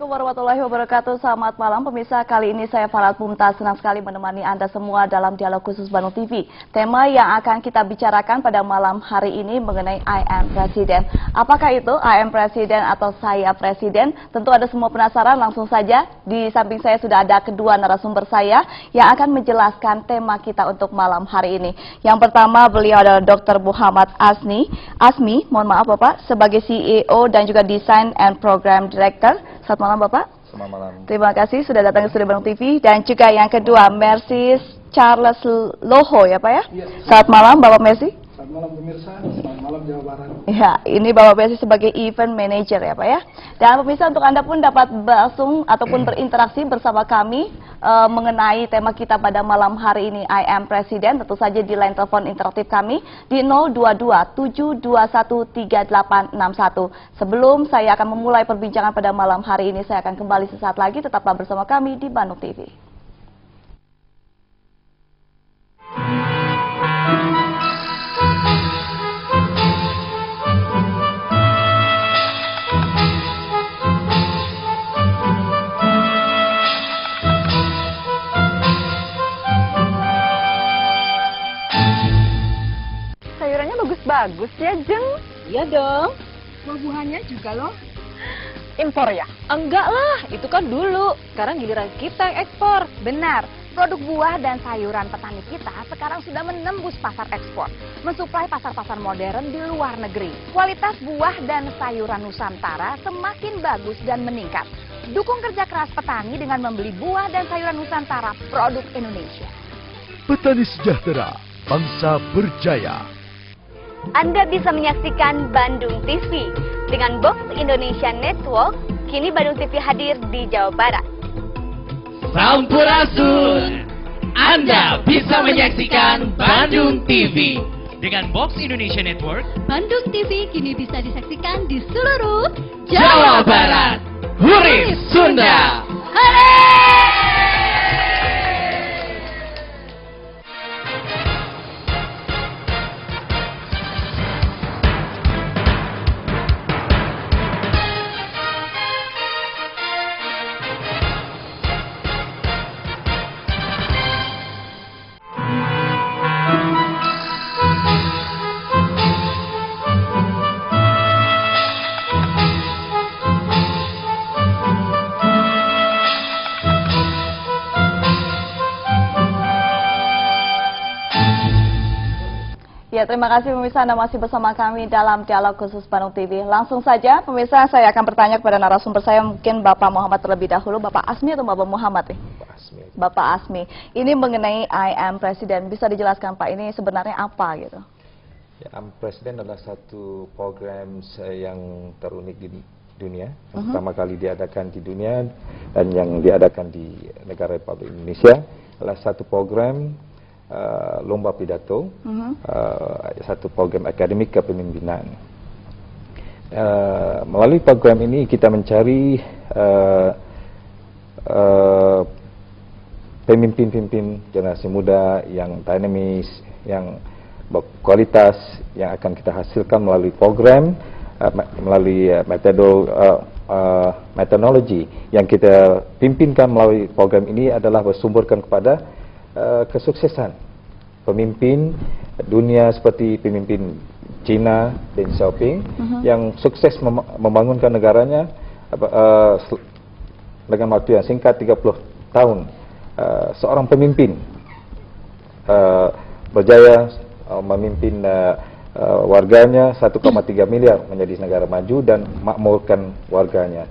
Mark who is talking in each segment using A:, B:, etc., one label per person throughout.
A: Assalamualaikum warahmatullahi wabarakatuh. Selamat malam pemirsa. Kali ini saya Farhat Mumtaz senang sekali menemani Anda semua dalam dialog khusus Bandung TV. Tema yang akan kita bicarakan pada malam hari ini mengenai I am Presiden. Apakah itu I am Presiden atau saya Presiden? Tentu ada semua penasaran. Langsung saja di samping saya sudah ada kedua narasumber saya yang akan menjelaskan tema kita untuk malam hari ini. Yang pertama beliau adalah Dr. Muhammad Asmi, mohon maaf Bapak, sebagai CEO dan juga Design and Program Director. Selamat malam Bapak.
B: Selamat malam.
A: Terima kasih sudah datang ke Studio Bandung TV. Dan juga yang kedua, Mercy Charles Loho ya Pak ya?
C: Iya.
A: Selamat malam Bapak Mercy.
C: Selamat malam pemirsa, selamat malam Jawa Barat.
A: Ya, ini Bapak Mercy sebagai event manager ya Pak ya. Dan pemirsa, untuk Anda pun dapat langsung ataupun berinteraksi bersama kami mengenai tema kita pada malam hari ini I am Presiden. Tentu saja di line telepon interaktif kami di 022-721-3861. Sebelum saya akan memulai perbincangan pada malam hari ini, saya akan kembali sesaat lagi. Tetaplah bersama kami di Bandung TV.
D: Bagus ya, Jeng?
E: Iya dong.
D: Buah-buahannya juga loh.
E: Impor ya? Enggak lah, itu kan dulu. Sekarang giliran kita yang ekspor.
D: Benar, produk buah dan sayuran petani kita sekarang sudah menembus pasar ekspor, mensuplai pasar-pasar modern di luar negeri. Kualitas buah dan sayuran Nusantara semakin bagus dan meningkat. Dukung kerja keras petani dengan membeli buah dan sayuran Nusantara produk Indonesia.
F: Petani sejahtera, bangsa berjaya.
G: Anda bisa menyaksikan Bandung TV dengan Box Indonesia Network. Kini Bandung TV hadir di Jawa Barat.
H: Sampurasun, Anda bisa menyaksikan Bandung TV dengan Box Indonesia Network.
I: Bandung TV kini bisa disaksikan di seluruh
H: Jawa Barat. Hurif Sunda.
A: Ya, terima kasih pemirsa Anda masih bersama kami dalam dialog khusus Bandung TV. Langsung saja pemirsa, saya akan bertanya kepada narasumber saya, mungkin Bapak Muhammad terlebih dahulu. Bapak Asmi atau Bapak Muhammad nih?
B: Pak Asmi.
A: Bapak Asmi. Ini mengenai I am Presiden. Bisa dijelaskan Pak, ini sebenarnya apa gitu?
B: Ya, I am Presiden adalah satu program yang terunik di dunia. Yang pertama kali diadakan di dunia dan yang diadakan di negara Republik Indonesia adalah satu program lomba pidato, satu program akademik kepemimpinan. Melalui program ini kita mencari pemimpin-pemimpin generasi muda yang dinamis, yang berkualitas, yang akan kita hasilkan melalui program, melalui metodologi yang kita pimpinkan melalui program ini adalah bersumberkan kepada kesuksesan pemimpin dunia seperti pemimpin China, Deng Xiaoping, yang sukses membangunkan negaranya dengan waktu yang singkat 30 tahun. Seorang pemimpin berjaya memimpin warganya 1,3 miliar menjadi negara maju dan makmurkan warganya.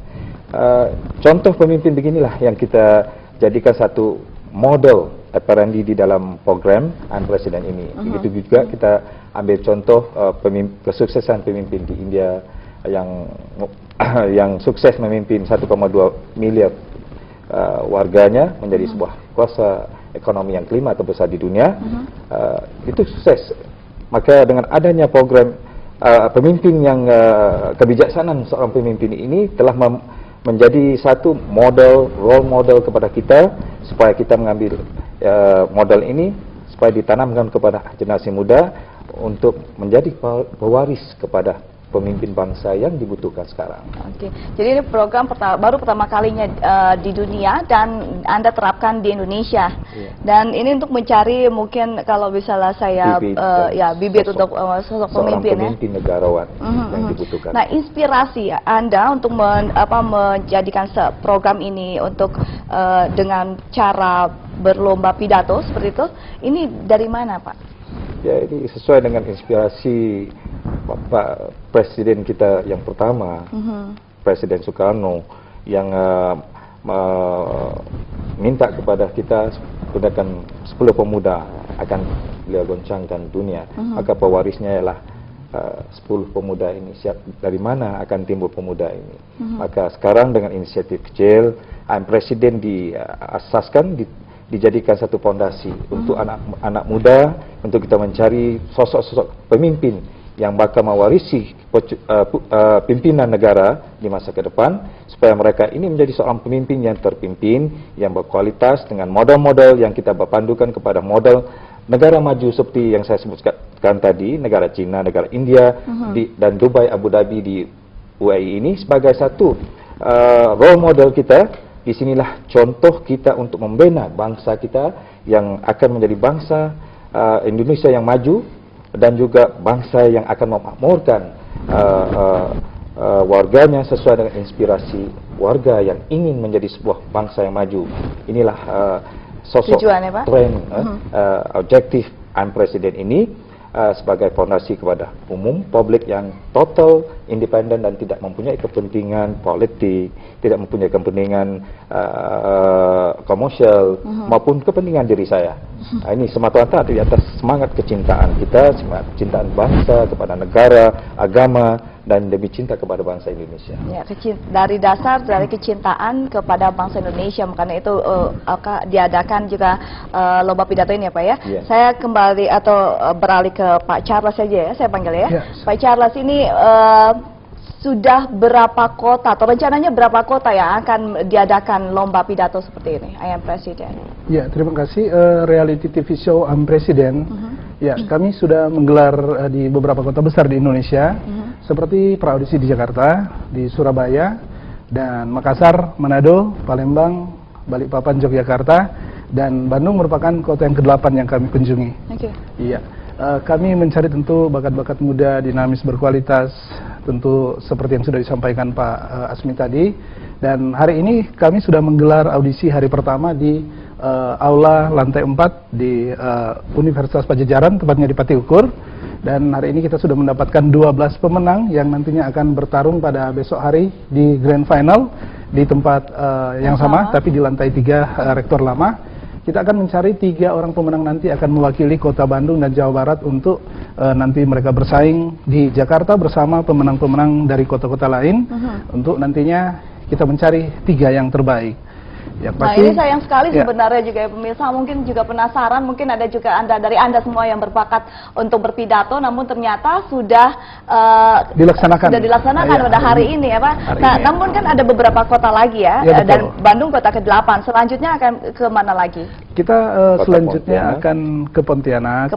B: Contoh pemimpin beginilah yang kita jadikan satu model operandi di dalam program I am Presiden ini. Begitu juga kita ambil contoh kesuksesan pemimpin di India yang sukses memimpin 1,2 miliar warganya menjadi sebuah kuasa ekonomi yang kelima terbesar di dunia. Itu sukses. Maka dengan adanya program pemimpin yang kebijaksanaan seorang pemimpin ini telah menjadi satu role model kepada kita, supaya kita mengambil model ini supaya ditanamkan kepada generasi muda untuk menjadi pewaris kepada pemimpin bangsa yang dibutuhkan sekarang.
A: Oke, jadi ini program baru pertama kalinya di dunia dan Anda terapkan di Indonesia.
B: Iya.
A: Dan ini untuk mencari mungkin kalau misalnya saya bibit untuk sosok pemimpin,
B: pemimpin negarawan yang dibutuhkan.
A: Nah, inspirasi Anda untuk menjadikan program ini untuk dengan cara berlomba pidato seperti itu, ini dari mana, Pak?
B: Ya, ini sesuai dengan inspirasi Bapak Presiden kita yang pertama, Presiden Soekarno, yang minta kepada kita gunakan 10 pemuda akan beliau goncangkan dunia. Maka pewarisnya ialah 10 pemuda ini. Dari mana akan timbul pemuda ini? Maka sekarang dengan inisiatif kecil, Presiden diasaskan, dijadikan satu fondasi untuk anak-anak muda, untuk kita mencari sosok-sosok pemimpin yang bakal mewarisi pimpinan negara di masa ke depan, supaya mereka ini menjadi seorang pemimpin yang terpimpin, yang berkualitas dengan model-model yang kita berpandukan kepada model negara maju seperti yang saya sebutkan tadi, negara Cina, negara India, dan Dubai, Abu Dhabi di UAE ini sebagai satu role model kita. Disinilah contoh kita untuk membina bangsa kita yang akan menjadi bangsa Indonesia yang maju, dan juga bangsa yang akan memakmurkan warganya sesuai dengan inspirasi warga yang ingin menjadi sebuah bangsa yang maju. Inilah sosok objektif Presiden ini sebagai fondasi kepada umum publik yang total independen dan tidak mempunyai kepentingan politik, tidak mempunyai kepentingan komersial maupun kepentingan diri saya. Ini semata-mata di atas semangat kecintaan kita, semangat kecintaan bangsa kepada negara, agama, dan demi cinta kepada bangsa Indonesia. Ya,
A: dari dasar dari kecintaan kepada bangsa Indonesia, makanya itu diadakan juga lomba pidato ini ya, Pak ya. Yeah. Saya kembali atau beralih ke Pak Charles saja ya, saya panggil ya. Yes. Pak Charles, ini sudah berapa kota atau rencananya berapa kota yang akan diadakan lomba pidato seperti ini, I Am Presiden?
C: Ya, terima kasih. Reality TV show I Am Presiden. Ya, kami sudah menggelar di beberapa kota besar di Indonesia, seperti praudisi di Jakarta, di Surabaya, dan Makassar, Manado, Palembang, Balikpapan, Yogyakarta, dan Bandung merupakan kota yang ke-8 yang kami kunjungi. Iya, kami mencari tentu bakat-bakat muda, dinamis, berkualitas, tentu seperti yang sudah disampaikan Pak Asmi tadi. Dan hari ini kami sudah menggelar audisi hari pertama di aula lantai 4 di Universitas Pajajaran, tepatnya di Pati Ukur. Dan hari ini kita sudah mendapatkan 12 pemenang yang nantinya akan bertarung pada besok hari di Grand Final di tempat yang sama, tapi di lantai 3 Rektor Lama. Kita akan mencari 3 orang pemenang nanti akan mewakili Kota Bandung dan Jawa Barat untuk nanti mereka bersaing di Jakarta bersama pemenang-pemenang dari kota-kota lain untuk nantinya kita mencari 3 yang terbaik. Ya, pasti,
A: nah ini sayang sekali sebenarnya juga ya pemirsa, mungkin juga penasaran, mungkin ada juga dari anda semua yang berbakat untuk berpidato, namun ternyata sudah dilaksanakan pada hari ini ya Pak. Nah, namun kan ada beberapa kota lagi ya, dan Bandung kota ke-8, selanjutnya akan ke mana lagi?
C: Kita selanjutnya akan ke Pontianak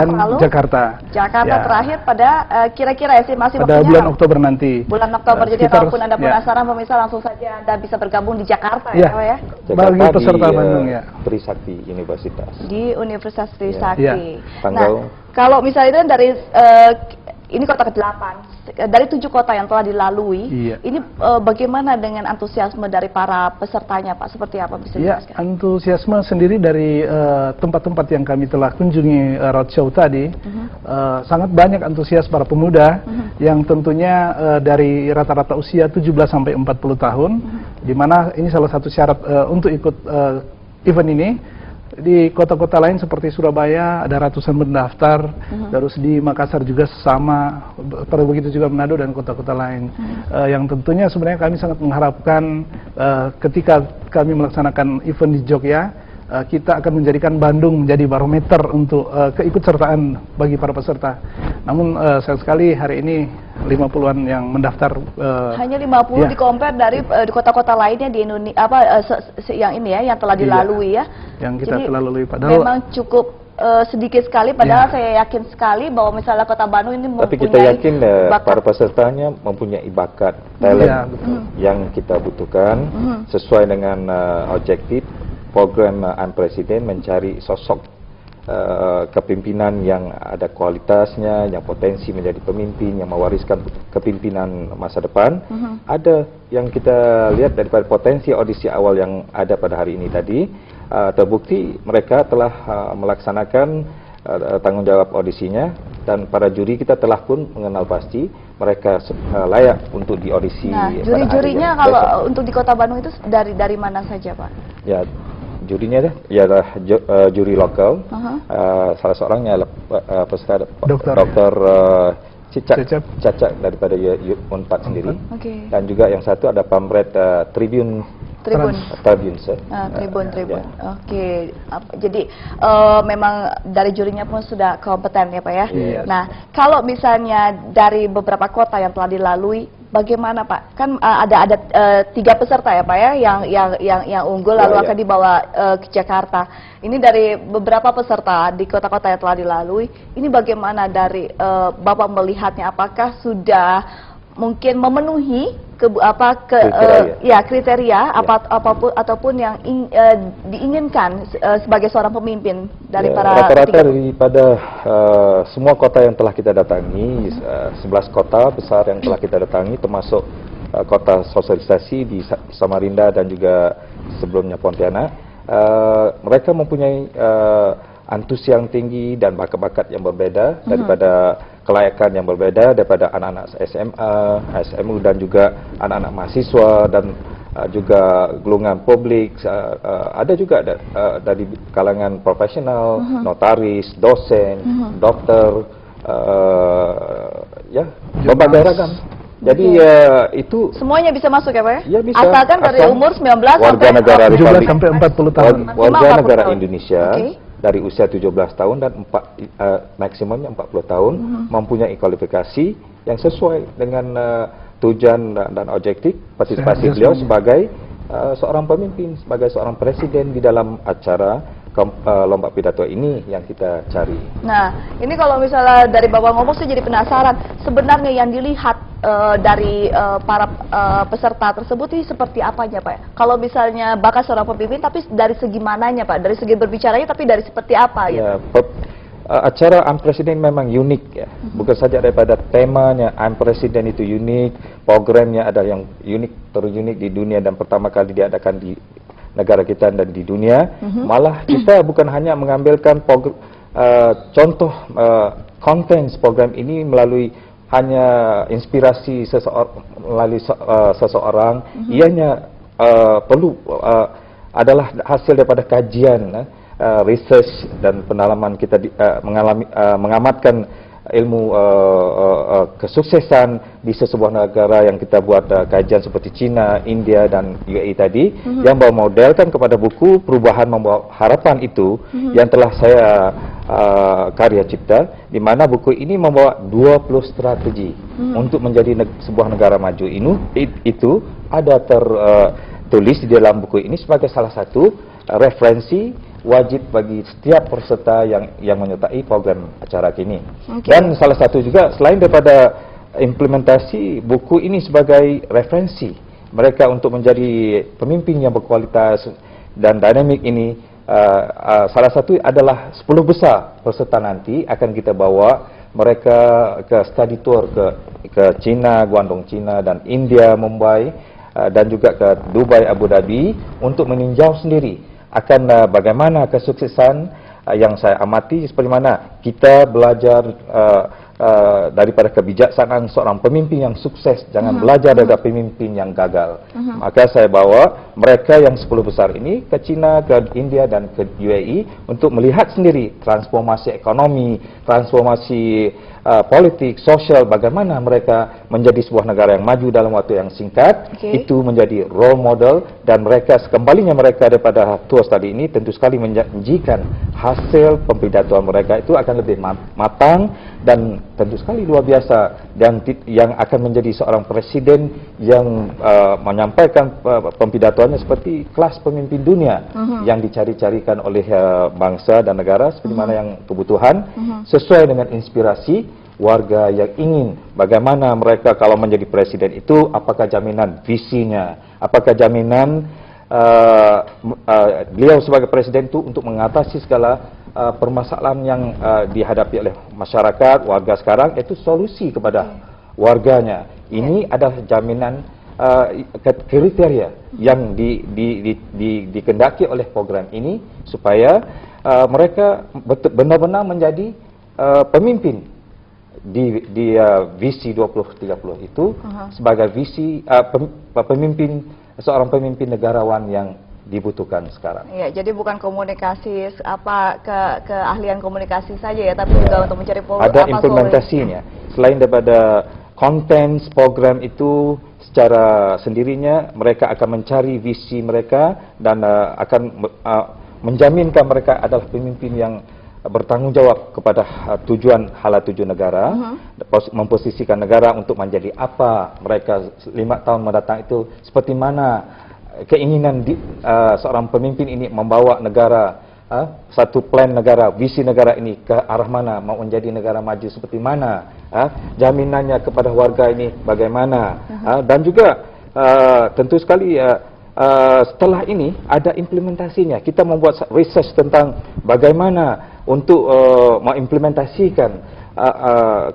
C: dan
A: lalu
C: Jakarta.
A: Terakhir pada kira-kira estimasi
C: pada bulan Oktober nanti.
A: Bulan Oktober, jadi kalaupun anda penasaran pemirsa, langsung saja anda bisa bergabung di Jakarta ya Pak ya.
C: Bagi peserta Bandung ya.
B: Trisakti Universitas.
A: Di Universitas Trisakti.
B: Tanggal.
A: Nah, kalau misalnya dari ini kota ke-8, dari 7 kota yang telah dilalui, ini bagaimana dengan antusiasme dari para pesertanya Pak? Seperti apa bisa dijelaskan?
C: Antusiasme sendiri dari tempat-tempat yang kami telah kunjungi roadshow tadi, sangat banyak antusias para pemuda yang tentunya dari rata-rata usia 17 sampai 40 tahun, di mana ini salah satu syarat untuk ikut event ini. Di kota-kota lain seperti Surabaya ada ratusan pendaftar, terus di Makassar juga sama, begitu juga Manado dan kota-kota lain. Yang tentunya sebenarnya kami sangat mengharapkan ketika kami melaksanakan event di Jogja, kita akan menjadikan Bandung menjadi barometer untuk keikutsertaan bagi para peserta. Namun sayang sekali hari ini 50-an yang mendaftar.
A: Hanya 50
C: ya.
A: di compare dari di kota-kota lainnya di Indonesia yang ini ya, yang telah dilalui ya.
C: Yang kita
A: Jadi,
C: telah lalui, padahal
A: memang cukup sedikit sekali, padahal saya yakin sekali bahwa misalnya Kota Bandung ini
B: Tapi
A: mempunyai
B: kita yakin
A: bakat.
B: para pesertanya mempunyai bakat, talent
C: Ya, betul.
B: yang kita butuhkan sesuai dengan objektif program Presiden mencari sosok kepimpinan yang ada kualitasnya, yang potensi menjadi pemimpin, yang mewariskan kepimpinan masa depan. Ada yang kita lihat daripada potensi audisi awal yang ada pada hari ini tadi, terbukti mereka telah melaksanakan tanggung jawab audisinya, dan para juri kita telah pun mengenal pasti mereka layak untuk diaudisi.
A: Nah,
B: pada
A: juri-jurinya
B: hari
A: kalau
B: besok.
A: untuk di Kota Bandung itu dari mana saja, Pak?
B: Ya, jurinya ialah juri lokal. Salah seorangnya adalah peserta Dr.
C: Cecep.
B: Cacak daripada Unpad sendiri.
A: Oke.
B: Dan juga yang satu ada pamret Tribun.
A: Tribun.
B: Ya.
A: Oke. Jadi memang dari jurinya pun sudah kompeten ya Pak ya.
B: Yes.
A: Nah, kalau misalnya dari beberapa kota yang telah dilalui, bagaimana Pak? Kan ada 3 peserta ya Pak ya, yang unggul lalu akan dibawa ke Jakarta. Ini dari beberapa peserta di kota-kota yang telah dilalui. Ini bagaimana dari Bapak melihatnya? Apakah sudah mungkin memenuhi kriteria apapun ataupun yang diinginkan sebagai seorang pemimpin dari para
B: rata-rata daripada semua kota yang telah kita datangi, 11 kota besar yang telah kita datangi, termasuk kota sosialisasi di Samarinda dan juga sebelumnya Pontianak, mereka mempunyai antusias yang tinggi dan bakat-bakat yang berbeda, daripada kelayakan yang berbeda, daripada anak-anak SMA, SMU dan juga anak-anak mahasiswa dan juga golongan publik, ada juga dari kalangan profesional, notaris, dosen, dokter, berbagai ragam. Jadi itu
A: semuanya bisa masuk ya Pak ya?
B: Ya, bisa.
A: Asalkan dari umur 19
B: warga negara
C: 17 sampai 40 tahun.
B: warga negara
A: tahun.
B: Indonesia dari usia 17 tahun dan maksimumnya 40 tahun mempunyai kualifikasi yang sesuai dengan tujuan dan objektif partisipasi beliau sebagai seorang pemimpin, sebagai seorang presiden di dalam acara lomba pidato ini yang kita cari.
A: Nah, ini kalau misalnya dari Bapak ngomong saya jadi penasaran, sebenarnya yang dilihat dari para peserta tersebut ini seperti apanya Pak? Kalau misalnya bakat seorang pemimpin, tapi dari segi mananya Pak? Dari segi berbicaranya, tapi dari seperti apa
B: Ya,
A: gitu?
B: acara Presiden memang unik ya, bukan saja daripada temanya Presiden itu unik, programnya ada yang unik, terunik di dunia dan pertama kali diadakan di negara kita dan di dunia. Malah kita bukan hanya mengambilkan contoh konten program ini melalui hanya inspirasi seseorang, ianya perlu adalah hasil daripada kajian, research dan pendalaman kita mengamatkan ilmu kesuksesan di sebuah negara yang kita buat kajian seperti China, India dan UAE tadi, yang memodelkan kepada buku Perubahan Membawa Harapan itu yang telah saya karya cipta, di mana buku ini membawa 20 strategi untuk menjadi sebuah negara maju. Itu ada tertulis di dalam buku ini sebagai salah satu referensi wajib bagi setiap peserta yang menyertai program acara kini. Dan salah satu juga selain daripada implementasi buku ini sebagai referensi mereka untuk menjadi pemimpin yang berkualitas dan dinamik ini, salah satu adalah 10 besar peserta nanti akan kita bawa mereka ke study tour ke China, Guangdong China dan India, Mumbai dan juga ke Dubai, Abu Dhabi untuk meninjau sendiri akan bagaimana kesuksesan yang saya amati, seperti mana kita belajar daripada kebijaksanaan seorang pemimpin yang sukses, jangan belajar dari pemimpin yang gagal. Maka saya bawa mereka yang 10 besar ini ke China, ke India dan ke UAE untuk melihat sendiri transformasi ekonomi, transformasi politik, sosial, bagaimana mereka menjadi sebuah negara yang maju dalam waktu yang singkat. Itu menjadi role model, dan mereka sekembalinya mereka daripada tour tadi ini tentu sekali menjanjikan hasil pembidatuan mereka itu akan lebih matang dan tentu sekali luar biasa yang akan menjadi seorang presiden yang menyampaikan pembidatoannya seperti kelas pemimpin dunia yang dicari-carikan oleh bangsa dan negara seperti mana yang kebutuhan sesuai dengan inspirasi warga yang ingin bagaimana mereka kalau menjadi presiden itu, apakah jaminan visinya, apakah jaminan beliau sebagai presiden itu untuk mengatasi segala permasalahan yang dihadapi oleh masyarakat, warga sekarang, itu solusi kepada warganya. Ini adalah jaminan kriteria yang dikendaki oleh program ini supaya mereka benar-benar menjadi pemimpin di visi 2030 itu sebagai visi seorang pemimpin negarawan yang dibutuhkan sekarang.
A: Ya, jadi bukan komunikasi keahlian komunikasi saja ya, tapi juga untuk mencari
B: ada implementasinya. Selain daripada konten program itu secara sendirinya, mereka akan mencari visi mereka dan akan menjaminkan mereka adalah pemimpin yang bertanggung jawab kepada tujuan negara, memposisikan negara untuk menjadi apa mereka 5 tahun mendatang itu, seperti mana keinginan seorang pemimpin ini membawa negara, satu plan negara, visi negara ini ke arah mana, mau menjadi negara maju seperti mana, jaminannya kepada warga ini bagaimana, dan juga tentu sekali setelah ini ada implementasinya. Kita membuat research tentang bagaimana untuk mengimplementasikan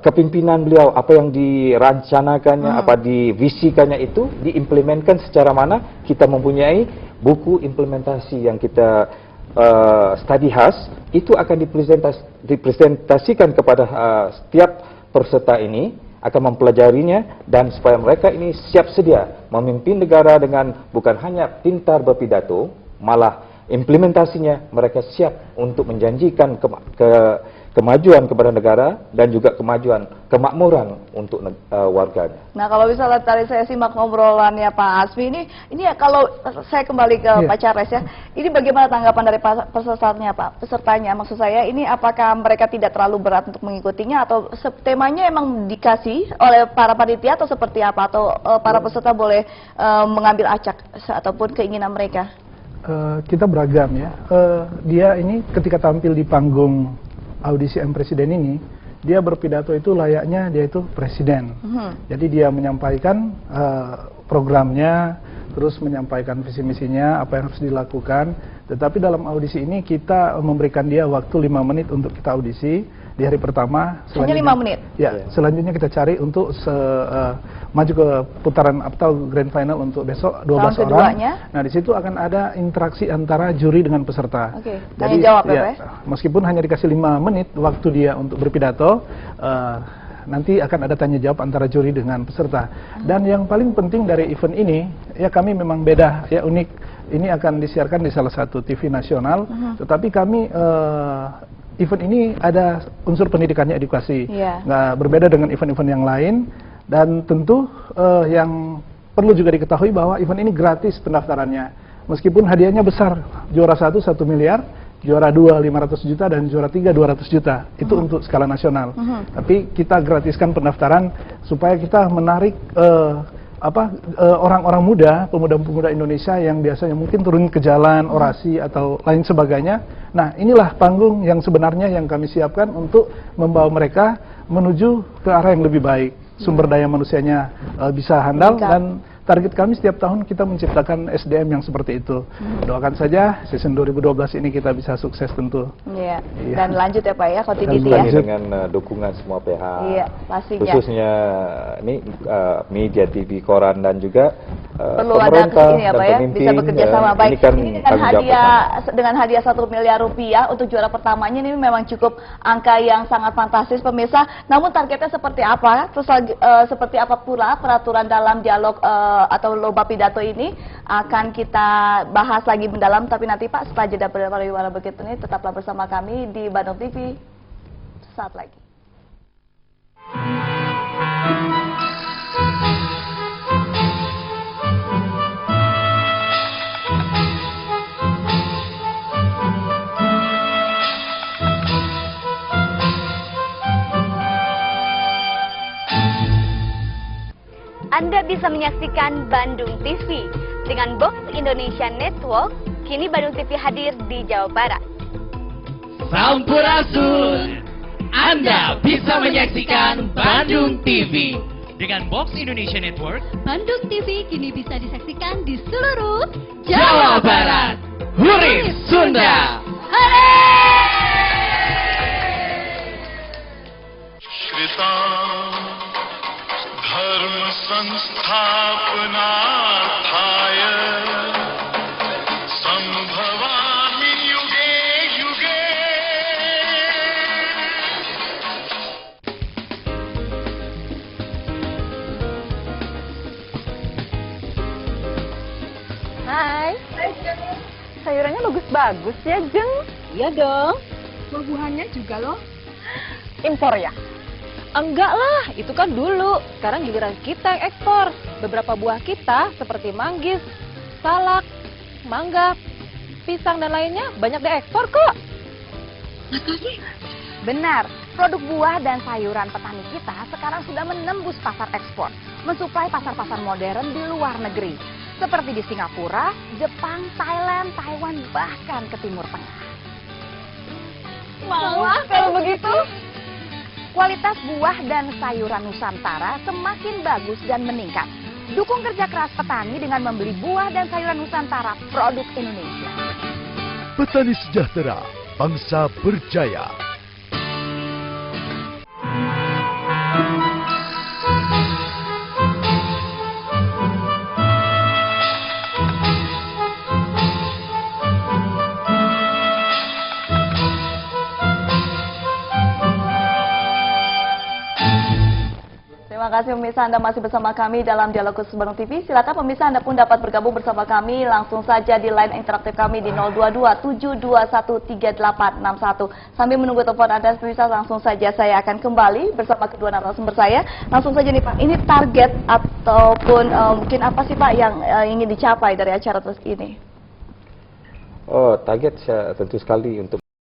B: kepimpinan beliau, apa yang dirancanakannya, apa divisikannya itu diimplementkan secara mana. Kita mempunyai buku implementasi yang kita study khas, itu akan dipresentasikan kepada setiap peserta ini, akan mempelajarinya, dan supaya mereka ini siap sedia memimpin negara dengan bukan hanya pintar berpidato, malah implementasinya mereka siap untuk menjanjikan kemajuan kepada negara dan juga kemakmuran untuk warganya.
A: Nah, kalau misalnya tadi saya simak ngobrolannya Pak Asmi ini ya, kalau saya kembali ke Pak Charles ya, ini bagaimana tanggapan dari pesertanya? Maksud saya ini apakah mereka tidak terlalu berat untuk mengikutinya, atau temanya emang dikasih oleh para panitia, atau seperti apa, atau para peserta boleh mengambil acak ataupun keinginan mereka?
C: Kita beragam ya. Dia ini ketika tampil di panggung audisi Presiden ini, dia berpidato itu layaknya dia itu presiden. Jadi dia menyampaikan programnya, terus menyampaikan visi misinya, apa yang harus dilakukan. Tetapi dalam audisi ini kita memberikan dia waktu 5 menit untuk kita audisi di hari pertama.
A: Hanya 5 menit?
C: Ya, selanjutnya kita cari untuk maju ke putaran atau grand final untuk besok 12 orang. Nah, di situ akan ada interaksi antara juri dengan peserta.
A: Oke, tanya jawab ya,
C: meskipun hanya dikasih 5 menit waktu dia untuk berpidato, nanti akan ada tanya jawab antara juri dengan peserta. Dan yang paling penting dari event ini, ya kami memang beda, ya unik. Ini akan disiarkan di salah satu TV nasional, tetapi kami event ini ada unsur pendidikannya, edukasi. Nggak berbeda dengan event-event yang lain. Dan tentu yang perlu juga diketahui bahwa event ini gratis pendaftarannya. Meskipun hadiahnya besar, juara 1 miliar, juara 2 500 juta, dan juara 3 200 juta. Itu untuk skala nasional. Tapi kita gratiskan pendaftaran supaya kita menarik orang-orang muda, pemuda-pemuda Indonesia yang biasanya mungkin turun ke jalan, orasi atau lain sebagainya. Nah, inilah panggung yang sebenarnya yang kami siapkan untuk membawa mereka menuju ke arah yang lebih baik. Sumber daya manusianya bisa handal, dan target kami setiap tahun kita menciptakan SDM yang seperti itu. Doakan saja season 2012 ini kita bisa sukses tentu.
A: Iya. Dan lanjut ya Pak ya, continuity ya.
B: Dengan dukungan semua pihak.
A: Iya, pastinya.
B: Khususnya ini media TV, koran, dan juga
A: perlu ada kesini ya Pak ya, bisa bekerja sama baik. Ini dengan hadiah 1 miliar rupiah untuk juara pertamanya, ini memang cukup angka yang sangat fantastis pemirsa. Namun targetnya seperti apa? Terus seperti apa pula peraturan dalam dialog atau lomba pidato ini akan kita bahas lagi mendalam, tapi nanti Pak setelah jeda pariwara berikut ini tetaplah bersama kami di Bandung TV saat lagi.
G: Anda bisa menyaksikan Bandung TV. Dengan Box Indonesia Network, kini Bandung TV hadir di Jawa Barat.
H: Sampurasun. Anda bisa menyaksikan Bandung TV. Dengan Box Indonesia Network,
I: Bandung TV kini bisa disaksikan di seluruh
H: Jawa Barat. Hurif Sunda.
J: कृता धर्म संस्थापनार्थाय संभवामि युगे युगे।
E: Hai. Sayurannya bagus-bagus ya, Jeng? Iya dong.
D: Buah-buahannya juga loh.
E: Impor ya? Enggak lah, itu kan dulu. Sekarang giliran kita yang ekspor. Beberapa buah kita seperti manggis, salak, mangga, pisang dan lainnya banyak diekspor kok.
D: Benar, produk buah dan sayuran petani kita sekarang sudah menembus pasar ekspor, mensuplai pasar-pasar modern di luar negeri, seperti di Singapura, Jepang, Thailand, Taiwan, bahkan ke Timur Tengah.
E: Mau kalau begitu?
D: Kualitas buah dan sayuran Nusantara semakin bagus dan meningkat. Dukung kerja keras petani dengan membeli buah dan sayuran Nusantara produk Indonesia.
F: Petani sejahtera, bangsa berjaya.
A: Terima kasih pemirsa, Anda masih bersama kami dalam Dialog Khusus Bandung TV. Silakan pemirsa, Anda pun dapat bergabung bersama kami langsung saja di line interaktif kami di 022-721-3861. Sambil menunggu telepon Anda, pemirsa, langsung saja saya akan kembali bersama kedua narasumber saya. Langsung saja nih Pak, ini target ataupun mungkin apa sih Pak yang ingin dicapai dari acara terus ini?
B: Oh, target tentu sekali untuk